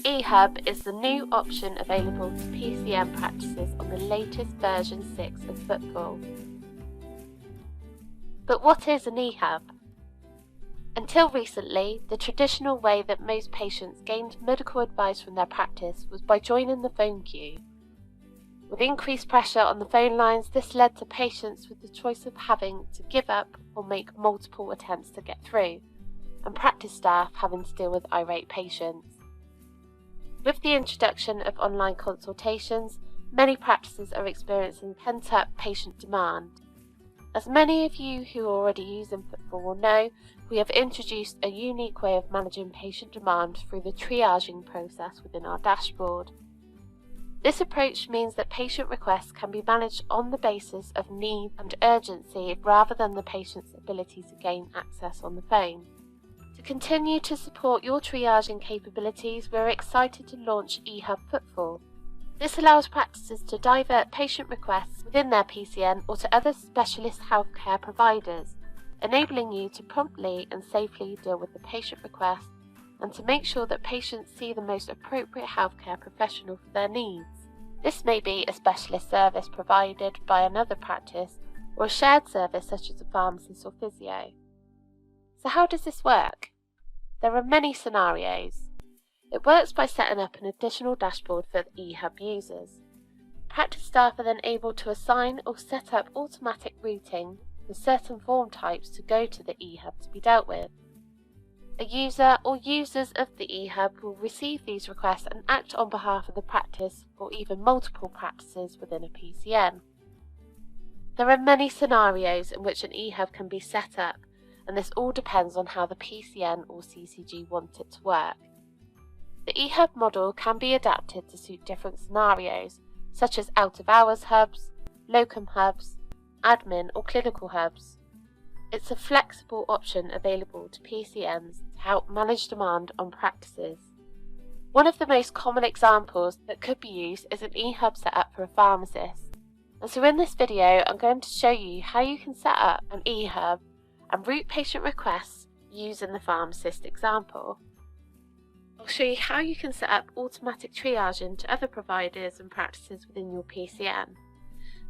eHub is the new option available to PCN practices on the latest version 6 of FootFall. But what is an eHub? Until recently, the traditional way that most patients gained medical advice from their practice was by joining the phone queue. With increased pressure on the phone lines, this led to patients with the choice of having to give up or make multiple attempts to get through, and practice staff having to deal with irate patients. With the introduction of online consultations, many practices are experiencing pent-up patient demand. As many of you who are already using FootFall will know, we have introduced a unique way of managing patient demand through the triaging process within our dashboard. This approach means that patient requests can be managed on the basis of need and urgency rather than the patient's ability to gain access on the phone. To continue to support your triaging capabilities, we are excited to launch eHub FootFall. This allows practices to divert patient requests within their PCN or to other specialist healthcare providers, enabling you to promptly and safely deal with the patient request and to make sure that patients see the most appropriate healthcare professional for their needs. This may be a specialist service provided by another practice or a shared service such as a pharmacist or physio. So how does this work? There are many scenarios. It works by setting up an additional dashboard for eHub users. Practice staff are then able to assign or set up automatic routing for certain form types to go to the eHub to be dealt with. A user or users of the eHub will receive these requests and act on behalf of the practice or even multiple practices within a PCN. There are many scenarios in which an eHub can be set up, and this all depends on how the PCN or CCG want it to work. The eHub model can be adapted to suit different scenarios, such as out-of-hours hubs, locum hubs, admin or clinical hubs. It's a flexible option available to PCNs to help manage demand on practices. One of the most common examples that could be used is an eHub setup for a pharmacist. And so in this video, I'm going to show you how you can set up an eHub and route patient requests using the pharmacist example. I'll show you how you can set up automatic triaging to other providers and practices within your PCN.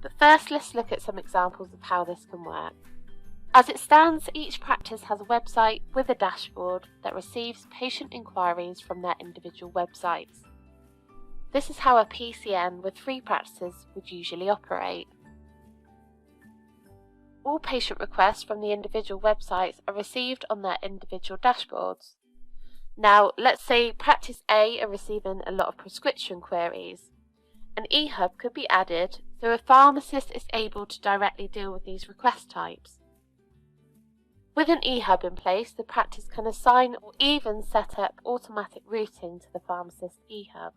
But first, let's look at some examples of how this can work. As it stands, each practice has a website with a dashboard that receives patient inquiries from their individual websites. This is how a PCN with 3 practices would usually operate. All patient requests from the individual websites are received on their individual dashboards. Now, let's say practice A are receiving a lot of prescription queries. An eHub could be added so a pharmacist is able to directly deal with these request types. With an eHub in place, the practice can assign or even set up automatic routing to the pharmacist eHub.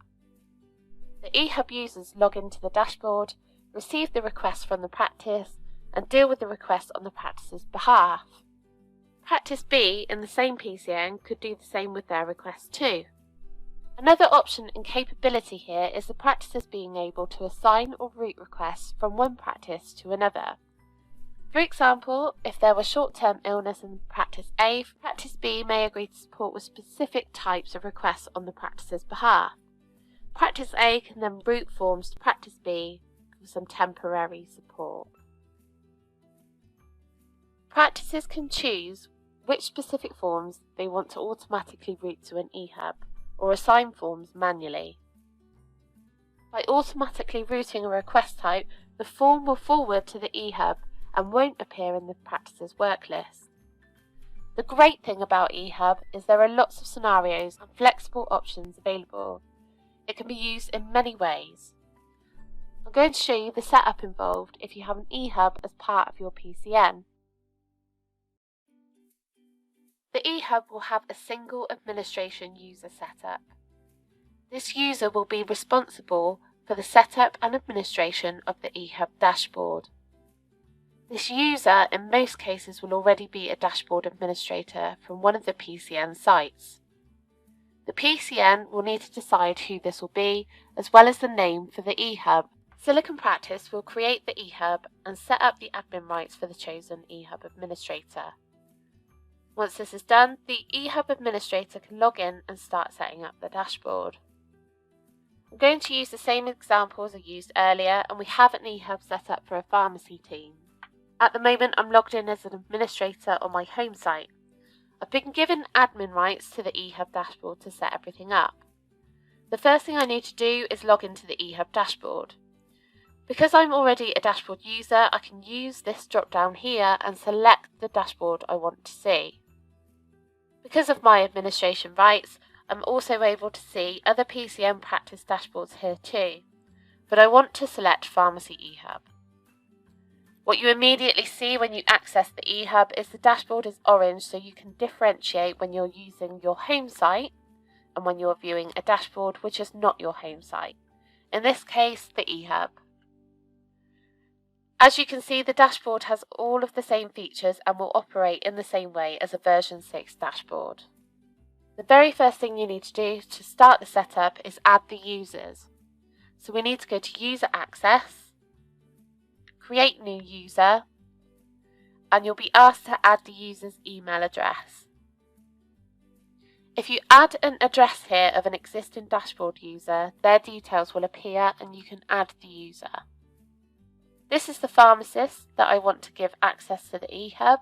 The eHub users log into the dashboard, receive the request from the practice, and deal with the request on the practice's behalf. Practice B in the same PCN could do the same with their requests too. Another option and capability here is the practices being able to assign or route requests from one practice to another. For example, if there were short-term illness in practice A, practice B may agree to support with specific types of requests on the practice's behalf. Practice A can then route forms to practice B for some temporary support. Practices can choose which specific forms they want to automatically route to an eHub or assign forms manually. By automatically routing a request type, the form will forward to the eHub and won't appear in the practice's work list. The great thing about eHub is there are lots of scenarios and flexible options available. It can be used in many ways. I'm going to show you the setup involved if you have an eHub as part of your PCN. The eHub will have a single administration user setup. This user will be responsible for the setup and administration of the eHub dashboard. This user in most cases will already be a dashboard administrator from one of the PCN sites. The PCN will need to decide who this will be, as well as the name for the eHub. Silicon Practice will create the eHub and set up the admin rights for the chosen eHub administrator. Once this is done, the eHub administrator can log in and start setting up the dashboard. I'm going to use the same examples I used earlier, and we have an eHub set up for a pharmacy team. At the moment, I'm logged in as an administrator on my home site. I've been given admin rights to the eHub dashboard to set everything up. The first thing I need to do is log into the eHub dashboard. Because I'm already a dashboard user, I can use this drop down here and select the dashboard I want to see. Because of my administration rights, I'm also able to see other PCN practice dashboards here too, but I want to select Pharmacy eHub. What you immediately see when you access the eHub is the dashboard is orange, so you can differentiate when you're using your home site and when you're viewing a dashboard which is not your home site. In this case, the eHub. As you can see, the dashboard has all of the same features and will operate in the same way as a version 6 dashboard. The very first thing you need to do to start the setup is add the users. So we need to go to User Access, Create New User, and you'll be asked to add the user's email address. If you add an address here of an existing dashboard user, their details will appear and you can add the user. This is the pharmacist that I want to give access to the eHub.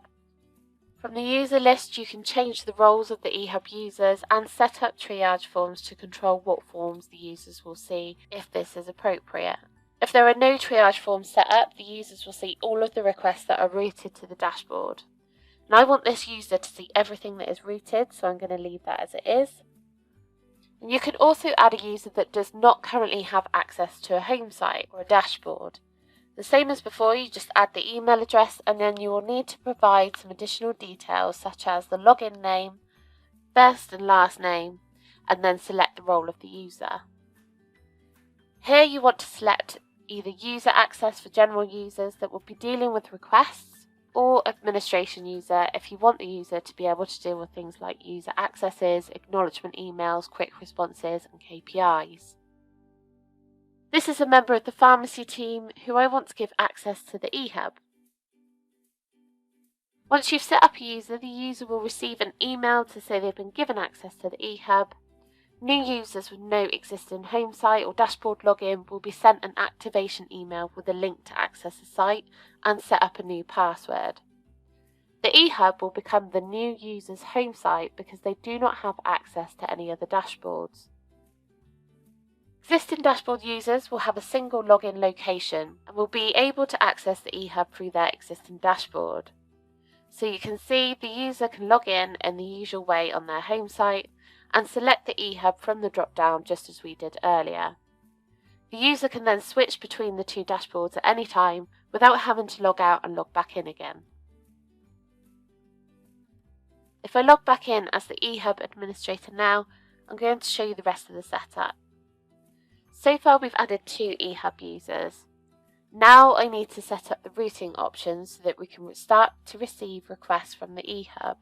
From the user list, you can change the roles of the eHub users and set up triage forms to control what forms the users will see if this is appropriate. If there are no triage forms set up, the users will see all of the requests that are routed to the dashboard. And I want this user to see everything that is routed, so I'm going to leave that as it is. And you can also add a user that does not currently have access to a home site or a dashboard. The same as before, you just add the email address and then you will need to provide some additional details such as the login name, first and last name, and then select the role of the user. Here you want to select either user access for general users that will be dealing with requests, or administration user if you want the user to be able to deal with things like user accesses, acknowledgement emails, quick responses, and KPIs. This is a member of the pharmacy team who I want to give access to the eHub. Once you've set up a user, the user will receive an email to say they've been given access to the eHub. New users with no existing home site or dashboard login will be sent an activation email with a link to access the site and set up a new password. The eHub will become the new user's home site because they do not have access to any other dashboards. Existing dashboard users will have a single login location and will be able to access the eHub through their existing dashboard. So you can see the user can log in the usual way on their home site and select the eHub from the drop-down just as we did earlier. The user can then switch between the two dashboards at any time without having to log out and log back in again. If I log back in as the eHub administrator now, I'm going to show you the rest of the setup. So far we've added 2 eHub users. Now I need to set up the routing options so that we can start to receive requests from the eHub.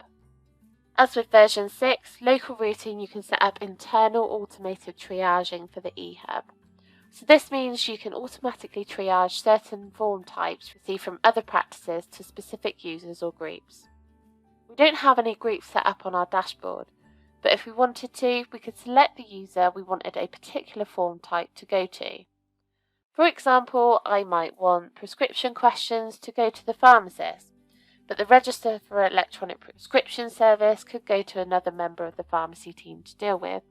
As with version 6, local routing you can set up internal automated triaging for the eHub. So this means you can automatically triage certain form types received from other practices to specific users or groups. We don't have any groups set up on our dashboard, but if we wanted to, we could select the user we wanted a particular form type to go to. For example, I might want prescription questions to go to the pharmacist, but the Register for Electronic Prescription Service could go to another member of the pharmacy team to deal with.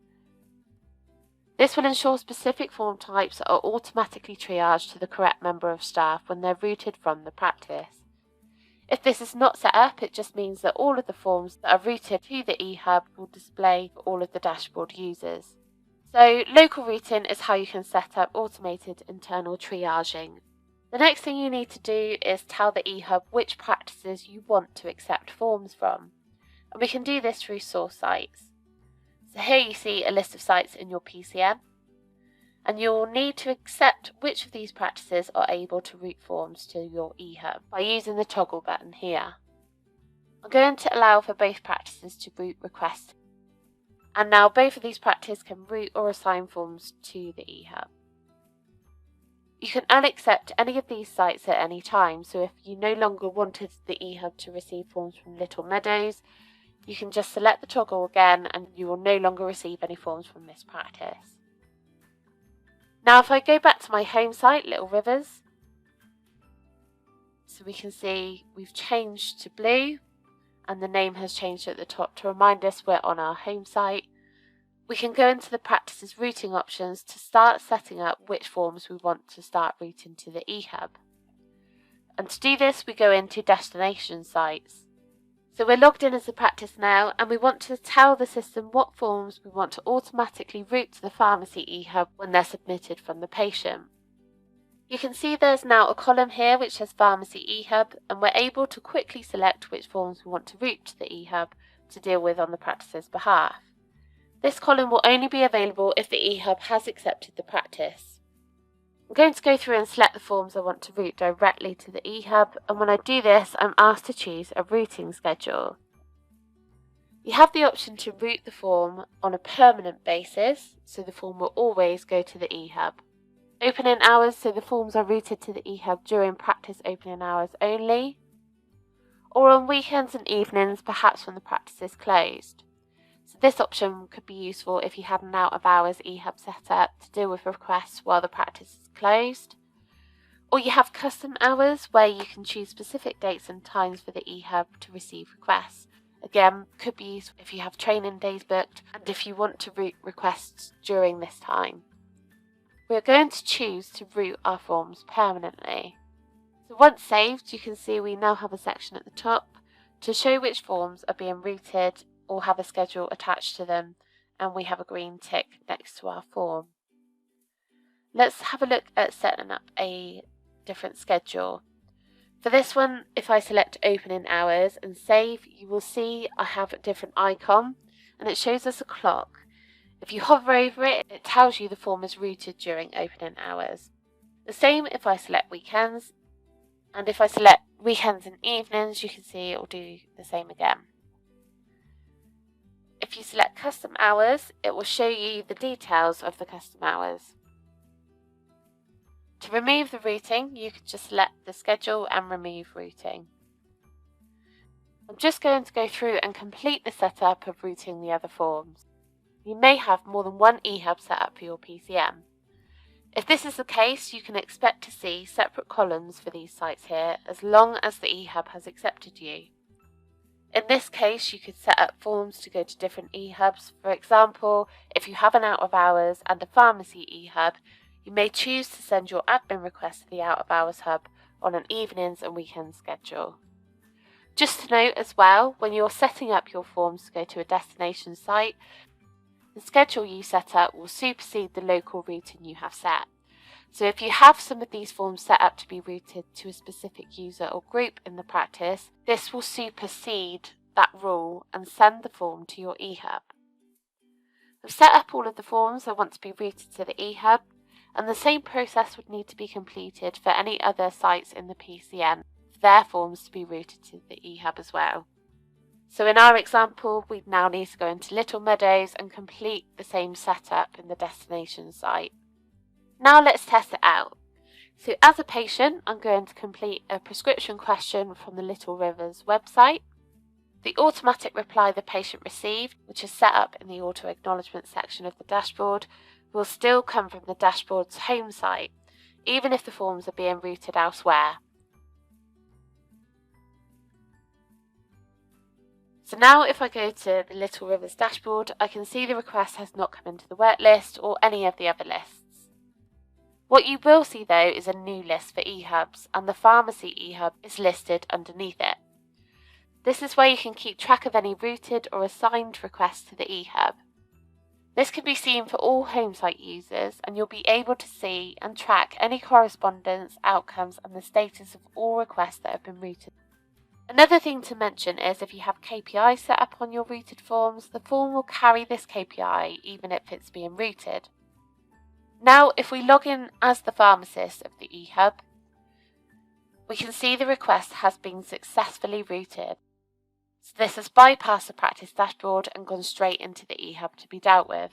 This will ensure specific form types are automatically triaged to the correct member of staff when they're routed from the practice. If this is not set up, it just means that all of the forms that are routed to the eHub will display for all of the dashboard users. So local routing is how you can set up automated internal triaging. The next thing you need to do is tell the eHub which practices you want to accept forms from. And we can do this through source sites. So here you see a list of sites in your PCN. And you'll need to accept which of these practices are able to route forms to your eHub by using the toggle button here. I'm going to allow for both practices to route requests, and now both of these practices can route or assign forms to the eHub. You can unaccept any of these sites at any time, so if you no longer wanted the eHub to receive forms from Little Meadows, you can just select the toggle again and you will no longer receive any forms from this practice. Now if I go back to my home site, Little Rivers, so we can see we've changed to blue and the name has changed at the top to remind us we're on our home site. We can go into the practice's routing options to start setting up which forms we want to start routing to the eHub. And to do this, we go into destination sites. So we're logged in as a practice now, and we want to tell the system what forms we want to automatically route to the pharmacy eHub when they're submitted from the patient. You can see there's now a column here which says Pharmacy eHub, and we're able to quickly select which forms we want to route to the eHub to deal with on the practice's behalf. This column will only be available if the eHub has accepted the practice. I'm going to go through and select the forms I want to route directly to the eHub, and when I do this, I'm asked to choose a routing schedule. You have the option to route the form on a permanent basis, so the form will always go to the eHub. Opening hours, so the forms are routed to the eHub during practice opening hours only, or on weekends and evenings, perhaps when the practice is closed. So this option could be useful if you had an out of hours eHub set up to deal with requests while the practice is closed. Or you have custom hours where you can choose specific dates and times for the eHub to receive requests. Again, could be useful if you have training days booked and if you want to route requests during this time. We are going to choose to route our forms permanently. So once saved, you can see we now have a section at the top to show which forms are being routed or have a schedule attached to them, and we have a green tick next to our form. Let's have a look at setting up a different schedule. For this one, if I select opening hours and save, you will see I have a different icon and it shows us a clock. If you hover over it, it tells you the form is routed during opening hours. The same if I select weekends, and if I select weekends and evenings, you can see it will do the same again. If you select custom hours, it will show you the details of the custom hours. To remove the routing, you can just select the schedule and remove routing. I'm just going to go through and complete the setup of routing the other forms. You may have more than one eHub set up for your PCM. If this is the case, you can expect to see separate columns for these sites here as long as the eHub has accepted you. In this case, you could set up forms to go to different eHubs. For example, if you have an out of hours and a pharmacy eHub, you may choose to send your admin request to the out of hours hub on an evenings and weekend schedule. Just to note as well, when you're setting up your forms to go to a destination site, the schedule you set up will supersede the local routing you have set. So if you have some of these forms set up to be routed to a specific user or group in the practice, this will supersede that rule and send the form to your eHub. I've set up all of the forms I want to be routed to the eHub, and the same process would need to be completed for any other sites in the PCN for their forms to be routed to the eHub as well. So in our example, we'd now need to go into Little Meadows and complete the same setup in the destination site. Now let's test it out. So as a patient, I'm going to complete a prescription question from the Little Rivers website. The automatic reply the patient received, which is set up in the auto acknowledgement section of the dashboard, will still come from the dashboard's home site, even if the forms are being routed elsewhere. So now if I go to the Little Rivers dashboard, I can see the request has not come into the work list or any of the other lists. What you will see though is a new list for eHubs, and the pharmacy eHub is listed underneath it. This is where you can keep track of any routed or assigned requests to the eHub. This can be seen for all home site users, and you'll be able to see and track any correspondence, outcomes and the status of all requests that have been routed. Another thing to mention is if you have KPIs set up on your routed forms, the form will carry this KPI even if it's being routed. Now if we log in as the pharmacist of the eHub, we can see the request has been successfully routed. So this has bypassed the practice dashboard and gone straight into the eHub to be dealt with.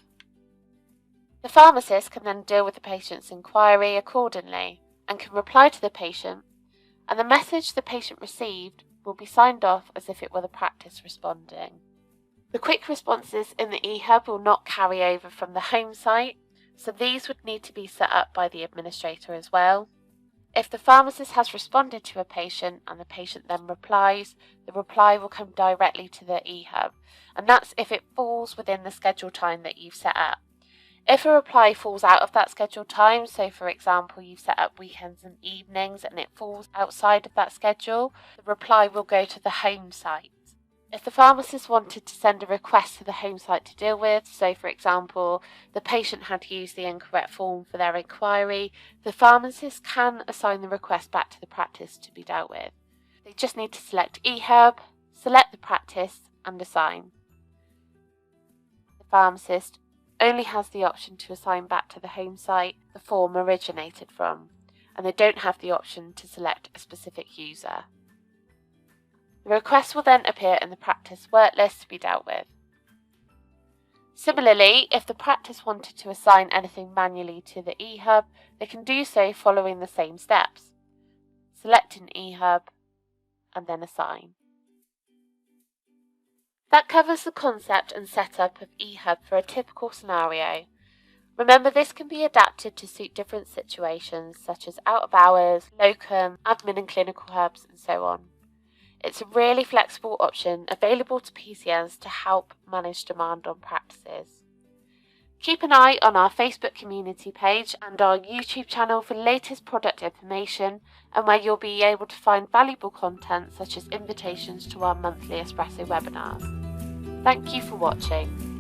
The pharmacist can then deal with the patient's inquiry accordingly and can reply to the patient, and the message the patient received will be signed off as if it were the practice responding. The quick responses in the eHub will not carry over from the home site, so these would need to be set up by the administrator as well. If the pharmacist has responded to a patient and the patient then replies, the reply will come directly to the eHub, and that's if it falls within the scheduled time that you've set up. If a reply falls out of that scheduled time, so for example you've set up weekends and evenings and it falls outside of that schedule, the reply will go to the home site. If the pharmacist wanted to send a request to the home site to deal with, so for example the patient had used the incorrect form for their inquiry, the pharmacist can assign the request back to the practice to be dealt with. They just need to select eHub, select the practice and assign. The pharmacist only has the option to assign back to the home site the form originated from, and they don't have the option to select a specific user. The request will then appear in the practice work list to be dealt with. Similarly, if the practice wanted to assign anything manually to the eHub, they can do so following the same steps. Select an eHub and then assign. That covers the concept and setup of eHub for a typical scenario. Remember, this can be adapted to suit different situations such as out of hours, locum, admin and clinical hubs and so on. It's a really flexible option available to PCNs to help manage demand on practices. Keep an eye on our Facebook community page and our YouTube channel for latest product information and where you'll be able to find valuable content such as invitations to our monthly Espresso webinars. Thank you for watching.